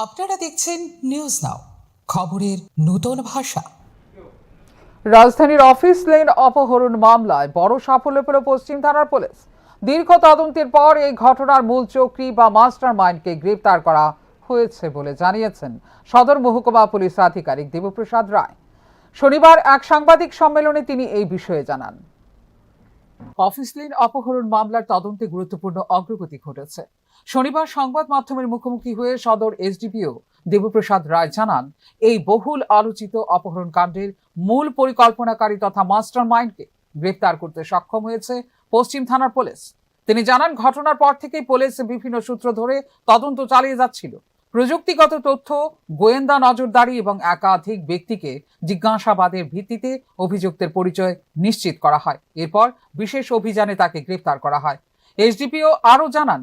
আপনারা দেখছেন news now, খবরের নতুন ভাষা। রাজধানীর অফিস লেন অপহরণ মামলায় বড় সাফল্য পেল পশ্চিম থানার পুলিশ। দীর্ঘ তদন্তের পর এই ঘটনার মূল চক্রী বা মাস্টার মাইন্ডকে গ্রেপ্তার করা হয়েছে বলে জানিয়েছেন সদর মহকুমা পুলিশ আধিকারিক দেবপ্রসাদ রায়। শনিবার এক সাংবাদিক সম্মেলনে তিনি এই বিষয়ে জানান। অফিস লেন অপহরণ মামলার তদন্তে গুরুত্বপূর্ণ অগ্রগতি ঘটেছে। শনিবার সংবাদ মাধ্যমের মুখোমুখি হয়ে সদর এসডিপিও দেবপ্রসাদ রায় জানান, এই বহুল আলোচিত অপহরণ কাণ্ডের মূল পরিকল্পনাকারী তথা মাস্টার মাইন্ডকে গ্রেপ্তার করতে সক্ষম হয়েছে পশ্চিম থানার পুলিশ। তিনি জানান, ঘটনার পর থেকেই পুলিশ বিভিন্ন সূত্র ধরে তদন্ত চালিয়ে যাচ্ছিল। প্রযুক্তিগত তথ্য, গোয়েন্দা নজরদারি এবং একাধিক ব্যক্তিকে জিজ্ঞাসাবাদের ভিত্তিতে অভিযুক্তের পরিচয় নিশ্চিত করা হয়। এরপর বিশেষ অভিযানে তাকে গ্রেপ্তার করা হয়। এসডিপিও আরও জানান,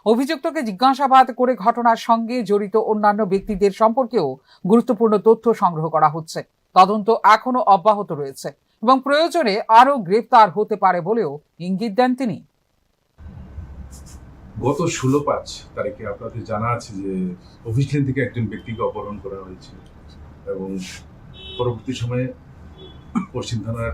অভিযুক্তকে জিজ্ঞাসাবাদ করে ঘটনার সঙ্গে জড়িত অন্যান্য ব্যক্তিদের সম্পর্কেও গুরুত্বপূর্ণ তথ্য সংগ্রহ করা হচ্ছে। তদন্ত এখনো অব্যাহত রয়েছে এবং প্রয়োজনে আরও গ্রেপ্তার হতে পারে বলেও ইঙ্গিত দেন তিনি। গত 16/5 তারিখে আপনাদের জানা আছে যে অফিস লেন থেকে একজন ব্যক্তিকে অপহরণ করা হয়েছিল এবং পরবর্তী সময়ে পশ্চিম থানার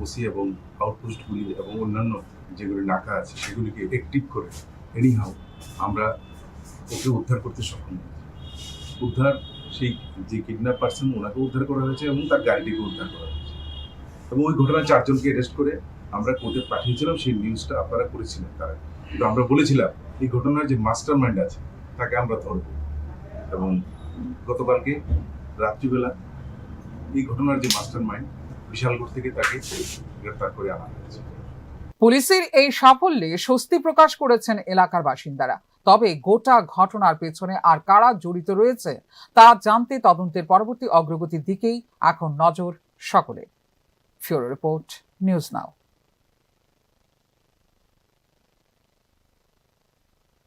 ওসি এবং আউটপোস্টগুলি এবং অন্যান্য যেগুলি নাকা আছে সেগুলিকে অ্যাক্টিভ করে এনিহাউ আমরা ওকে উদ্ধার করতে সক্ষম হয়েছি। উদ্ধার সেই যে কিডন্যাপ পার্সন ওনাকে উদ্ধার করা হয়েছে এবং তার গাড়িটিকে উদ্ধার করা হয়েছে এবং ওই ঘটনায় 4 জনকে অ্যারেস্ট করে আমরা কোর্টে পাঠিয়েছিলাম। সেই নিউজটা আপনারা করেছিলেন তারা, কিন্তু আমরা বলেছিলাম এই ঘটনার যে মাস্টার মাইন্ড আছে তাকে আমরা ধরব এবং গতকালকে রাত্রিবেলা এই ঘটনার যে মাস্টার মাইন্ড বিশালগড় থেকে তাকে গ্রেফতার করে আনা হয়েছে। পুলিশের এই সাফল্যে স্বস্তি প্রকাশ করেছেন এলাকার বাসিন্দারা। তবে গোটা ঘটনার পেছনে আর কারা জড়িত রয়েছে তা জানতে তদন্তের পরবর্তী অগ্রগতির দিকেই এখন নজর সকলের। ফিউরো রিপোর্ট, নিউজ নাও।